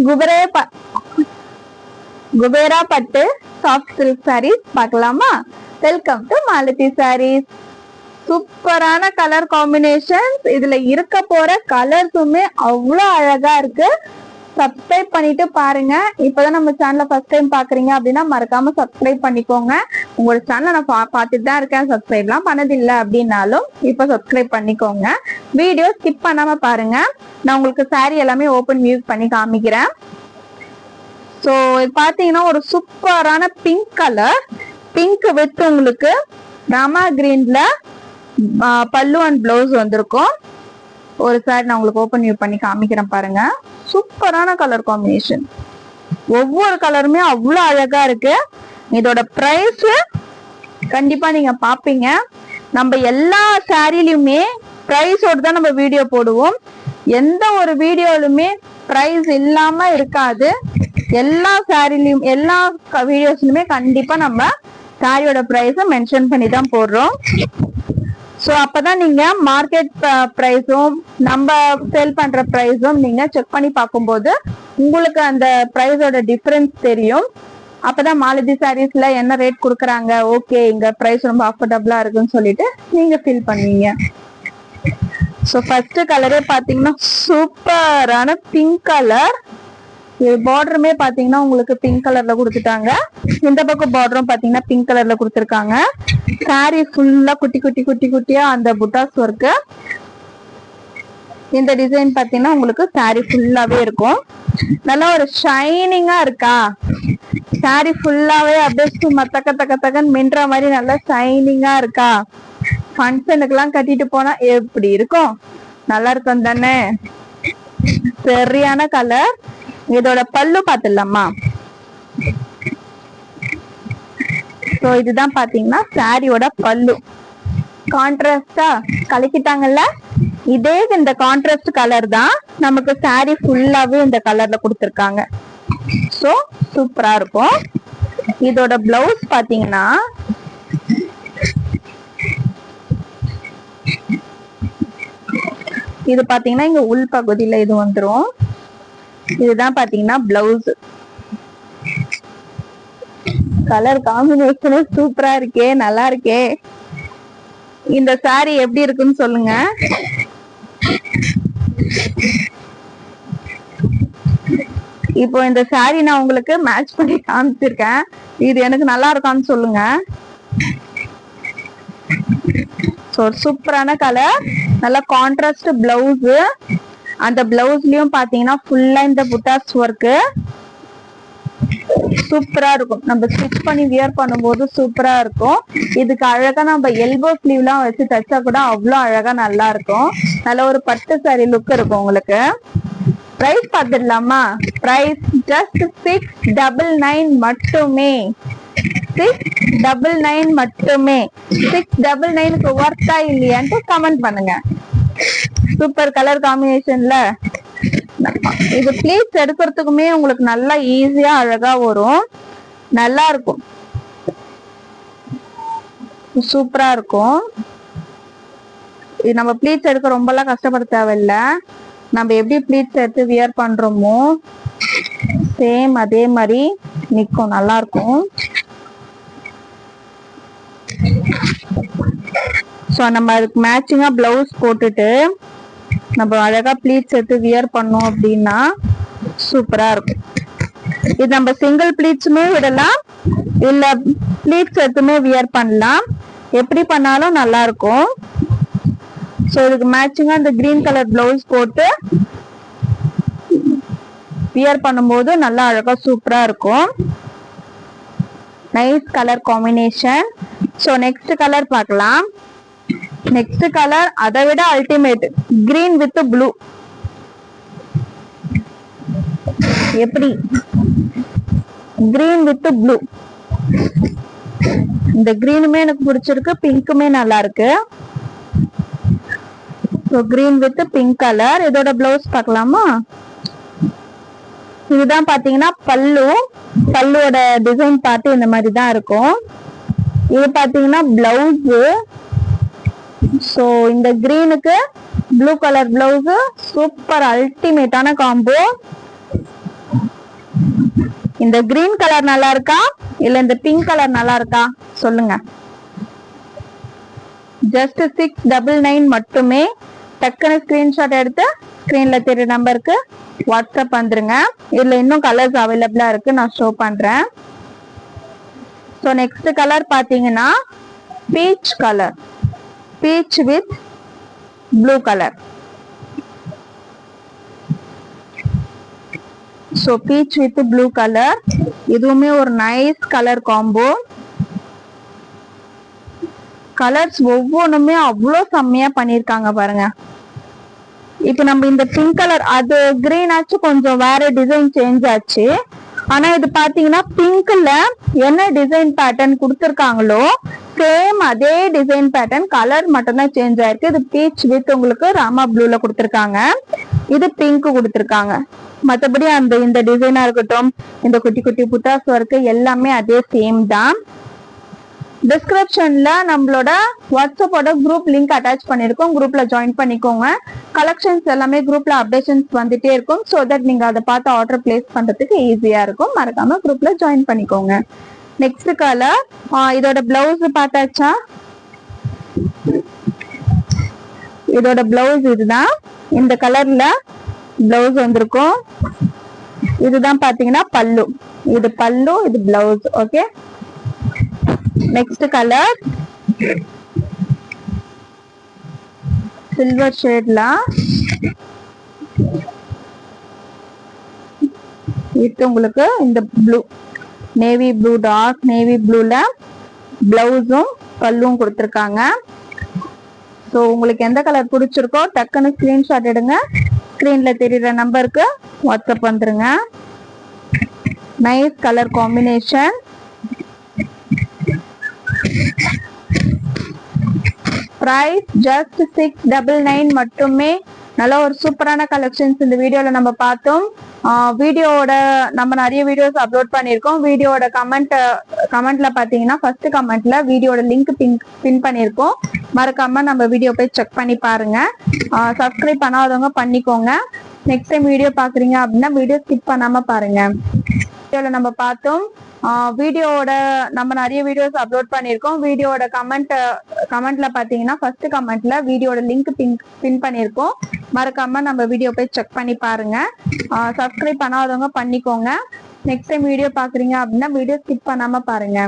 குபேரா குபேரா பட்டு soft silk sarees பார்க்கலாமா? Welcome to Malathi Sarees. சூப்பரான கலர் காம்பினேஷன்ஸ். இதுல இருக்க போற கலர்ஸுமே அவ்வளோ அழகா இருக்கு. சப்ஸ்கிரைப் பண்ணிட்டு பாருங்க. இப்பதான் நம்ம சேனலை ஃபர்ஸ்ட் டைம் பாக்குறீங்க அப்படின்னா மறக்காம சப்ஸ்கிரைப் பண்ணிக்கோங்க. உங்களோட சேனலை நான் பார்த்துட்டு தான் இருக்கேன். சப்ஸ்கிரைப்லாம் பண்ணதில்லை அப்படின்னாலும் இப்ப சப்ஸ்கிரைப் பண்ணிக்கோங்க. வீடியோ ஸ்கிப் பண்ணாம பாருங்க. நான் உங்களுக்கு சாரீ எல்லாமே ஓபன் வியூ பண்ணி காமிக்கிறேன். ஸோ பாத்தீங்கன்னா ஒரு சூப்பரான பிங்க் கலர், பிங்க் வித் உங்களுக்கு ராமா கிரீன்ல பல்லு அண்ட் பிளவுஸ் வந்திருக்கும். ஒரு சாரி நான் உங்களுக்கு ஓபன் வியூ பண்ணி காமிக்கிறேன் பாருங்க. சூப்பரான கலர் காம்பினேஷன். ஒவ்வொரு கலருமே அவ்வளவு அழகா இருக்கு. இதோட பிரைஸ் கண்டிப்பா நீங்க பாப்பீங்க. நம்ம எல்லா சாரிலுமே பிரைஸோட தான் நம்ம வீடியோ போடுவோம். எந்த ஒரு வீடியோலுமே பிரைஸ் இல்லாம இருக்காது. எல்லா சாரிலையும் எல்லா வீடியோஸ்லுமே கண்டிப்பா நம்ம சாரியோட பிரைஸ மென்ஷன் பண்ணி தான் போடுறோம். ஸோ அப்பதான் நீங்க மார்க்கெட் பிரைஸும் நம்ம சேல் பண்ற பிரைஸும் நீங்க செக் பண்ணி பார்க்கும்போது உங்களுக்கு அந்த பிரைஸோட டிஃபரன்ஸ் தெரியும். அப்பதான் மாலதி சாரீஸ்ல என்ன ரேட் கொடுக்குறாங்க, ஓகே இங்க பிரைஸ் ரொம்ப அஃபோர்டபுளா இருக்குன்னு சொல்லிட்டு நீங்க ஃபீல் பண்ணுவீங்க. ஸோ ஃபர்ஸ்ட் கலரே பாத்தீங்கன்னா சூப்பரான பிங்க் கலர். பார்டருமே பாத்தீங்கன்னா உங்களுக்கு பிங்க் கலர்ல கொடுத்துட்டாங்க. இந்த பக்கம் பார்டரும் பாத்தீங்கன்னா பிங்க் கலர்ல கொடுத்துருக்காங்க. சாரி ஃபுல்லா குட்டி குட்டி குட்டி குட்டியா அந்த புட்டாஸ் ஒர்க்கு. இந்த டிசைன் பாத்தீங்கன்னா உங்களுக்கு சாரி ஃபுல்லாவே இருக்கும். நல்லா ஒரு ஷைனிங்கா இருக்கா? சாரி ஃபுல்லாவே அப்படியே தக்க தக்க தக்கன்னு மின்ற மாதிரி நல்லா ஷைனிங்கா இருக்கா? ஃபங்க்ஷனுக்கு எல்லாம் கட்டிட்டு போனா எப்படி இருக்கும்? நல்லா இருக்கும் தானே? சரியான கலர். இதோட பல்லு பாத்துடலாமா? சோ இதுதான் பாத்தீங்கன்னா சாரியோட பல்லு. கான்ட்ராஸ்டா கலக்கிட்டாங்கல்ல, இதே இந்த கான்ட்ராஸ்ட் கலர் தான் நமக்கு சாரி ஃபுல்லாவே இந்த கலர்ல கொடுத்துருக்காங்க. சோ சூப்பரா இருக்கும். இதோட பிளவுஸ் பாத்தீங்கன்னா இது பாத்தீங்கன்னா இங்க உள் பகுதியில இது வந்துரும். இதுதான் பாத்தீங்கன்னா பிளவுஸ். கலர் காம்பினேஷனும் சூப்பரா இருக்கே, நல்லா இருக்கே. இந்த சாரி எப்படி இருக்குன்னு சொல்லுங்க. இப்போ இந்த சாரி நான் உங்களுக்கு மேட்ச் பண்ணி காமிச்சிருக்கேன். இது எனக்கு நல்லா இருக்கான்னு சொல்லுங்க. சூப்பரான கலர், நல்ல கான்ட்ராஸ்ட் பிளவுஸ். அந்த பிளவுஸ்லயும் பாத்தீங்கன்னா ஃபுல்லா இந்த புட்டாஸ் ஒர்க்கு சூப்பரா இருக்கும். நம்ம ஸ்டிச் பண்ணி வியர் பண்ணும்போது சூப்பரா இருக்கும். இதுக்கு அழகா நம்ம எல்போ ஸ்லீவ் எல்லாம் வச்சு தச்சா கூட அவ்வளவு அழகா நல்லா இருக்கும். நல்ல ஒரு பட்டு சாரி லுக் இருக்கும் உங்களுக்கு. பிரைஸ் பார்த்துடலாமா? பிரைஸ் ஜஸ்ட் 699 மட்டுமே. 699 மட்டுமே. 699க்கு ஒர்த்தா இல்லையான்ட்டு கமெண்ட் பண்ணுங்க. சூப்பர் கலர் காம்பினேஷன்ல இது ப்ளீட்ஸ் எடுக்கிறதுக்குமே உங்களுக்கு நல்லா ஈஸியா அழகா வரும். நல்லா இருக்கும், சூப்பரா இருக்கும். இது நம்ம ப்ளீட்ஸ் எடுக்க ரொம்ப எல்லாம் கஷ்டப்பட தேவையில்ல. நம்ம எப்படி ப்ளீட்ஸ் எடுத்து வியர் பண்றோமோ சேம் அதே மாதிரி நிக்கும். நல்லா இருக்கும். ஸோ நம்ம அதுக்கு மேட்சிங்கா பிளவுஸ் போட்டுட்டு நம்ம அழகா ப்ளீட்ஸ் எடுத்து வியர் பண்ணோம் அப்படின்னா சூப்பரா இருக்கும். இது நம்ம சிங்கிள் ப்ளீட்ஸுமே விடலாம், இல்ல ப்ளீட்ஸ் எடுத்துமே வியர் பண்ணலாம். எப்படி பண்ணாலும் நல்லா இருக்கும். ஸோ இதுக்கு மேட்சிங்கா இந்த கிரீன் கலர் பிளவுஸ் போட்டு வியர் பண்ணும்போது நல்லா அழகா சூப்பரா இருக்கும். Nice colour combination. So next colour பார்க்கலாம். நெக்ஸ்ட் கலர் அதை விட அல்டிமேட், கிரீன் வித் ப்ளூ. எப்படி? Green with blue. இந்த கிரீனுமே எனக்கு பிடிச்சிருக்கு, பிங்க்குமே நல்லா இருக்கு. Green with pink colour. இதோட பிளவுஸ் பார்க்கலாமா? இதுதான் பாத்தீங்கன்னா பல்லு. பல்லுவோட டிசைன் பார்த்து இந்த மாதிரி தான் இருக்கும். இது பாத்தீங்கன்னா பிளவுஸ். சோ இந்த கிரீனுக்கு ப்ளூ கலர் பிளவுஸ் சூப்பர் அல்டிமேட்டான காம்போ. இந்த கிரீன் கலர் நல்லா இருக்கா இல்ல இந்த பிங்க் கலர் நல்லா இருக்கா சொல்லுங்க. ஜஸ்ட் 699 மட்டுமே. டக்குனு ஸ்கிரீன்ஷாட் எடுத்து ஸ்கிரீன்ல தெரிய நம்பருக்கு வாட்ஸ்அப் வந்துருங்க. இதுல இன்னும் கலர்ஸ் அவைலபிளா இருக்கு, நான் ஷோ பண்றேன். ஸோ நெக்ஸ்ட் கலர் பாத்தீங்கன்னா peach colour, beach with blue colour. So beach with blue colour, இதுவுமே ஒரு நைஸ் கலர் காம்போ. கலர்ஸ் ஒவ்வொன்றுமே அவ்வளோ செம்மையா பண்ணிருக்காங்க பாருங்க. இப்ப நம்ம இந்த பிங்க் கலர், அது கிரீன் ஆச்சு, கொஞ்சம் வேற டிசைன் சேஞ்ச் ஆச்சு. ஆனா இது பாத்தீங்கன்னா பிங்க்ல என்ன டிசைன் பேட்டர்ன் கொடுத்துருக்காங்களோ சேம் அதே டிசைன் பேட்டர்ன், கலர் மட்டும் தான் சேஞ்ச் ஆயிருக்கு. இது பீச் வித் உங்களுக்கு ராமா ப்ளூல கொடுத்துருக்காங்க, இது பிங்க் கொடுத்துருக்காங்க. மற்றபடி அந்த இந்த டிசைனா இருக்கட்டும், இந்த குட்டி குட்டி புட்டாஸ் ஒர்க்கு எல்லாமே அதே சேம் தான். டிஸ்கிரிப்ஷன்ல நம்மளோட வாட்ஸ்அப்போட குரூப் லிங்க் அட்டாச் பண்ணிருக்கோம், குரூப்ல ஜாயின் பண்ணிக்கோங்க. கலெக்ஷன்ஸ் எல்லாமே குரூப்ல அப்டேஷன்ஸ் வந்துட்டே இருக்கும். ஸோ தட் நீங்க அதை பார்த்து ஆர்டர் பிளேஸ் பண்றதுக்கு ஈஸியா இருக்கும். மறக்காம குரூப்ல ஜாயின் பண்ணிக்கோங்க. நெக்ஸ்ட் கலர், இதோட பிளவுஸ் பார்த்தாச்சா? இதோட பிளவுஸ் இதுதான், இந்த கலர்ல பிளவுஸ் வந்திருக்கும். இதுதான் பாத்தீங்கன்னா பல்லு, இது பல்லு, இது blouse. Okay, next colour silver ஷேட்ல இது உங்களுக்கு இந்த blue, navy blue, dark navy ப்ளூல பிளவுஸும் பல்லும் கொடுத்துருக்காங்க. ஸோ உங்களுக்கு எந்த கலர் பிடிச்சிருக்கோ டக்குன்னு ஸ்கிரீன்ஷாட் எடுங்க, ஸ்கிரீன்ல தெரியுற நம்பருக்கு வாட்ஸ்அப் வந்துருங்க. Nice colour combination. Price just 699 மட்டுமே. நல்ல ஒரு சூப்பரான கலெக்ஷன்ஸ் இந்த வீடியோல நம்ம பார்த்தோம். வீடியோவோட நம்ம நிறைய வீடியோஸ் அப்லோட் பண்ணியிருக்கோம். வீடியோட கமெண்ட்ல பாத்தீங்கன்னா ஃபர்ஸ்ட் கமெண்ட்ல வீடியோட லிங்க் பின் பண்ணியிருக்கோம். மறக்காம நம்ம வீடியோ போய் செக் பண்ணி பாருங்க. சப்ஸ்கிரைப் பண்ணாதவங்க பண்ணிக்கோங்க. நெக்ஸ்ட் டைம் வீடியோ பாக்குறீங்க அப்படின்னா வீடியோ ஸ்கிப் பண்ணாம பாருங்க. வீடியோல நம்ம பார்த்தோம், வீடியோவோட நம்ம நிறைய வீடியோஸ் அப்லோட் பண்ணியிருக்கோம். வீடியோட கமெண்ட்ல பாத்தீங்கன்னா ஃபர்ஸ்ட் கமெண்ட்ல வீடியோட லிங்க் பின் பண்ணியிருக்கோம். மறக்காம நம்ம வீடியோ போய் செக் பண்ணி பாருங்க. சப்ஸ்கிரைப் பண்ணாதவங்க பண்ணிக்கோங்க. நெக்ஸ்ட் டைம் வீடியோ பாக்குறீங்க அப்படின்னா வீடியோ ஸ்கிப் பண்ணாம பாருங்க.